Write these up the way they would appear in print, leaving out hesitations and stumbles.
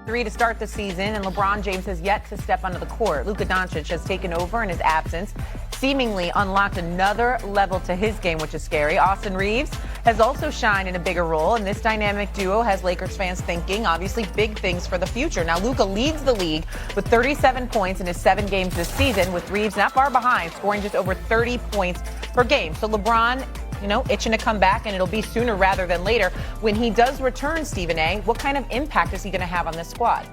3 to start the season, and LeBron James has yet to step onto the court. Luka Doncic has taken over in his absence, seemingly unlocked another level to his game, which is scary. Austin Reeves has also shined in a bigger role, and this dynamic duo has Lakers fans thinking, obviously, big things for the future. Now, Luka leads the league with 37 points in his 7 games this season, with Reeves not far behind, scoring just over 30 points per game. So LeBron, itching to come back, and it'll be sooner rather than later. When he does return, Stephen A., what kind of impact is he going to have on this squad?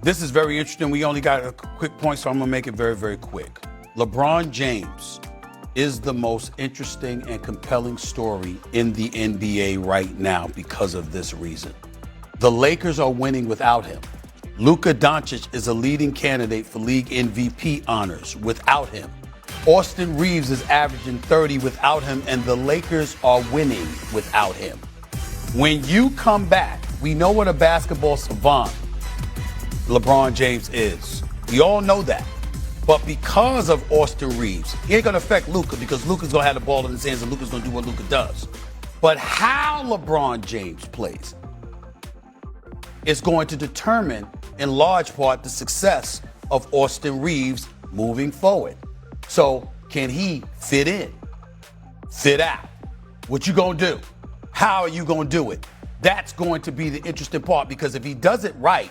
This is very interesting. We only got a quick point, so I'm going to make it very, very quick. LeBron James is the most interesting and compelling story in the NBA right now because of this reason. The Lakers are winning without him. Luka Doncic is a leading candidate for league MVP honors without him. Austin Reeves is averaging 30 without him, and the Lakers are winning without him. When you come back, we know what a basketball savant LeBron James is. We all know that. But because of Austin Reeves, he ain't going to affect Luka because Luka's going to have the ball in his hands and Luka's going to do what Luka does. But how LeBron James plays is going to determine, in large part, the success of Austin Reeves moving forward. So can he fit in, fit out? What you going to do? How are you going to do it? That's going to be the interesting part, because if he does it right,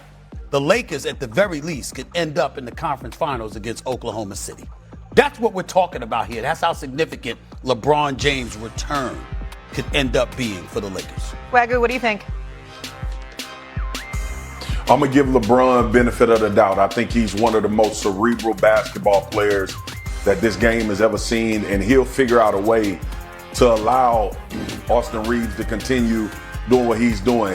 the Lakers, at the very least, could end up in the conference finals against Oklahoma City. That's what we're talking about here. That's how significant LeBron James' return could end up being for the Lakers. Wagyu, what do you think? I'm going to give LeBron benefit of the doubt. I think he's one of the most cerebral basketball players that this game has ever seen, and he'll figure out a way to allow Austin Reeves to continue doing what he's doing.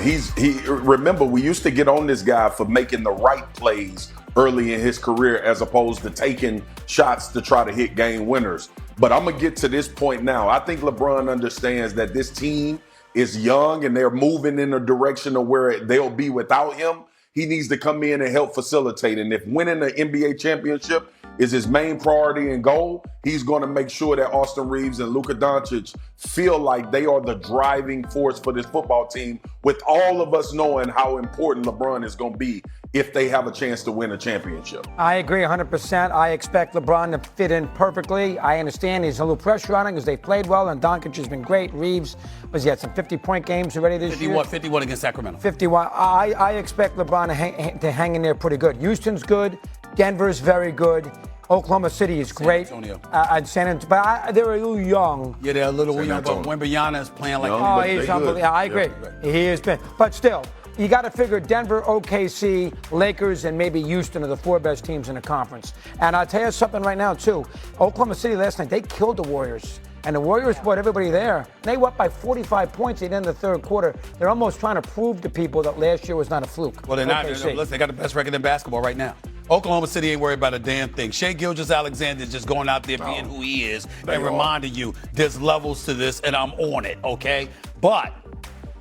Remember, we used to get on this guy for making the right plays early in his career as opposed to taking shots to try to hit game winners. But I'm going to get to this point now. I think LeBron understands that this team is young and they're moving in a direction of where they'll be without him. He needs to come in and help facilitate. And if winning the NBA championship is his main priority and goal, he's going to make sure that Austin Reeves and Luka Doncic feel like they are the driving force for this football team, with all of us knowing how important LeBron is going to be if they have a chance to win a championship. I agree 100%. I expect LeBron to fit in perfectly. I understand there's a little pressure on him because they played well, and Doncic has been great. Reeves he had some 50-point games already this year. 51 against Sacramento. 51. I expect LeBron to hang in there pretty good. Houston's good. Denver's very good. Oklahoma City is great. San Antonio. San Antonio. But they're a little young. Yeah, they're a little young, but Wembanyama is playing like... Oh, he's unbelievable. I agree. Yeah. He has been. But still, you got to figure Denver, OKC, Lakers, and maybe Houston are the 4 best teams in the conference. And I'll tell you something right now, too. Oklahoma City last night, they killed the Warriors. And the Warriors brought everybody there. They went by 45 points at the end of the third quarter. They're almost trying to prove to people that last year was not a fluke. Well, they're not. Listen, they got the best record in basketball right now. Oklahoma City ain't worried about a damn thing. Shai Gilgeous-Alexander is just going out there being who he is and reminding you there's levels to this and I'm on it, okay? But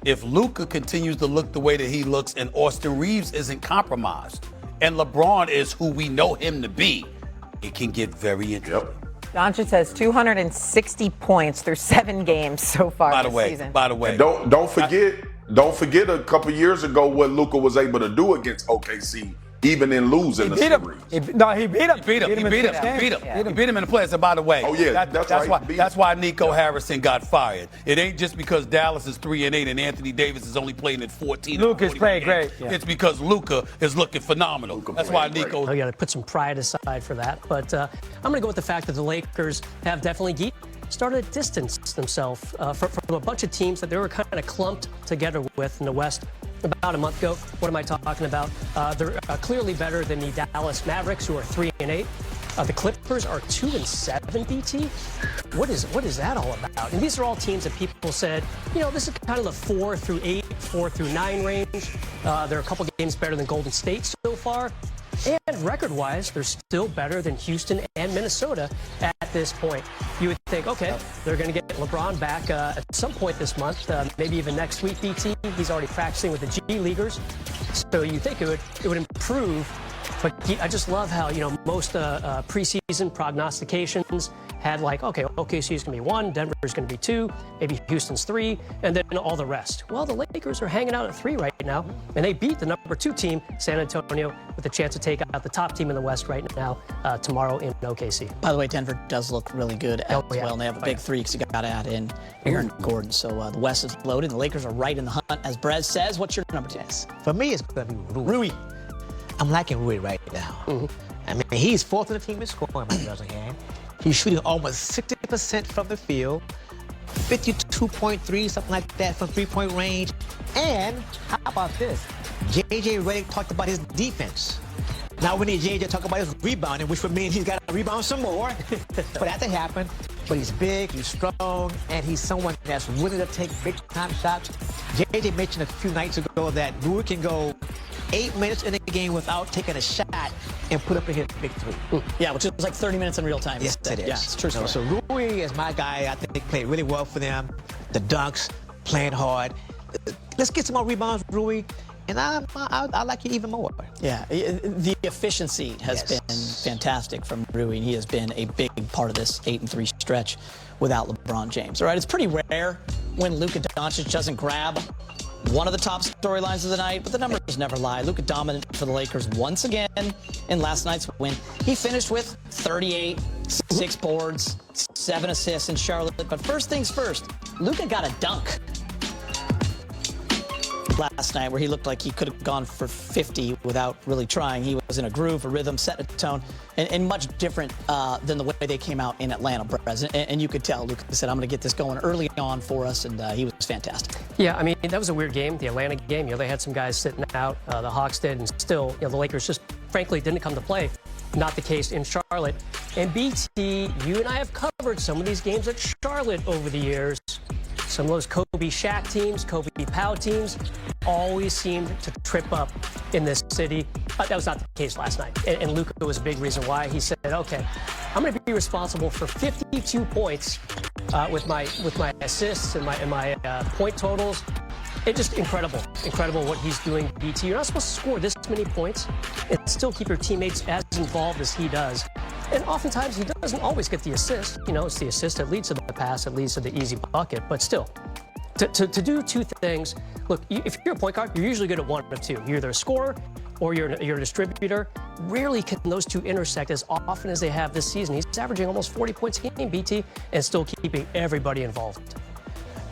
if Luka continues to look the way that he looks and Austin Reeves isn't compromised and LeBron is who we know him to be, it can get very interesting. Doncic has 260 points through 7 games so far this season. By the way. And don't forget a couple years ago what Luka was able to do against OKC. Even in losing the series. He beat him. He beat him in the playoffs. And by the way, that's why Nico Harrison got fired. It ain't just because Dallas is 3-8 and Anthony Davis is only playing at 14. Luka's playing great. Yeah. It's because Luka is looking phenomenal. That's why Nico. You got to put some pride aside for that. But I'm going to go with the fact that the Lakers have definitely started to distance themselves from a bunch of teams that they were kind of clumped together with in the West about a month ago. What am I talking about? They're clearly better than the Dallas Mavericks, who are 3-8. The Clippers are 2-7, BT. What is that all about? And these are all teams that people said, this is kind of the 4-8, 4-9 range. They're a couple games better than Golden State so far. And record-wise, they're still better than Houston and Minnesota at this point. You would think, okay, they're going to get LeBron back at some point this month, maybe even next week, BT. He's already practicing with the G Leaguers. So you think it would improve But I just love how, most preseason prognostications had like, okay, OKC is going to be 1, Denver is going to be 2, maybe Houston's 3, and then all the rest. Well, the Lakers are hanging out at 3 right now, and they beat the number 2 team, San Antonio, with a chance to take out the top team in the West right now tomorrow in OKC. By the way, Denver does look really good as well, and they have a big 3 because you got to add in Aaron Gordon. So the West is loaded. The Lakers are right in the hunt, as Brez says. What's your number 10? For me, it's going to be Rui. I'm liking Rui right now. I mean, he's 4th on the team in scoring, my brother hand. He's shooting almost 60% from the field, 52.3, something like that from three-point range. And how about this? J.J. Redick talked about his defense. Now we need J.J. to talk about his rebounding, which would mean he's got to rebound some more for that to happen. But he's big, he's strong, and he's someone that's willing to take big-time shots. J.J. mentioned a few nights ago that Rui can go 8 minutes in a game without taking a shot and put up a hit big 3. Yeah, which is like 30 minutes in real time. Yes, it is. Yeah, it's true. So Rui is my guy. I think he played really well for them. The dunks, playing hard. Let's get some more rebounds, Rui, and I like you even more. Yeah, the efficiency has been fantastic from Rui, and he has been a big part of this 8-3 stretch without LeBron James. All right, it's pretty rare when Luka Doncic doesn't grab one of the top storylines of the night, but the numbers never lie. Luka dominant for the Lakers once again in last night's win. He finished with 38, 6 boards, 7 assists in Charlotte. But first things first, Luka got a dunk last night where he looked like he could have gone for 50 without really trying. He was in a groove, a rhythm, set a tone, and much different than the way they came out in Atlanta, Brez. And you could tell Luka said, I'm going to get this going early on for us, and he was fantastic. Yeah, I mean, that was a weird game, the Atlanta game. They had some guys sitting out, the Hawks did, and still, the Lakers just, frankly, didn't come to play. Not the case in Charlotte. And BT, you and I have covered some of these games at Charlotte over the years. Some of those Kobe Shaq teams, Kobe Powell teams, always seemed to trip up in this city. That was not the case last night. And Luka was a big reason why. He said, okay, I'm going to be responsible for 52 points with my assists and my point totals. It's just incredible what he's doing, BT. You're not supposed to score this many points and still keep your teammates as involved as he does. And oftentimes he doesn't always get the assist. It's the assist that leads to the pass, that leads to the easy bucket. But still, to do 2 things. Look, if you're a point guard, you're usually good at 1 of 2. You're either a scorer or you're a distributor. Rarely can those 2 intersect as often as they have this season. He's averaging almost 40 points a game, BT, and still keeping everybody involved.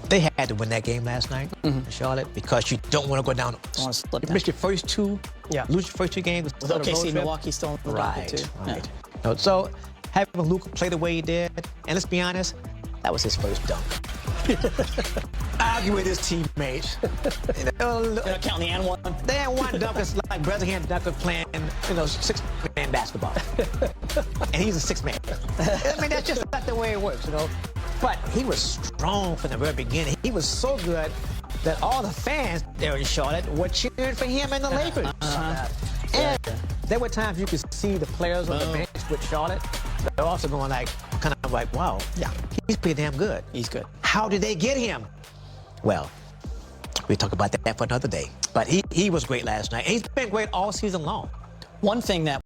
They had to win that game last night, Charlotte, because you don't want to go down. You missed your first 2, lose your first 2 games. With OKC, Milwaukee still in the right, too. Right. Yeah. So having Luka play the way he did, and let's be honest, that was his first dunk. Argue with his teammates. They're not counting the and one. The and one dunk is like Brazilian dunker playing, 6-man basketball. And he's a 6-man. I mean, that's just not the way it works, But he was strong from the very beginning. He was so good that all the fans there in Charlotte were cheering for him and the Lakers. And there were times you could see the players on the bench with Charlotte. They're also going kind of like, wow, he's pretty damn good. He's good. How did they get him? Well, we'll talk about that for another day. But he was great last night. And he's been great all season long. One thing that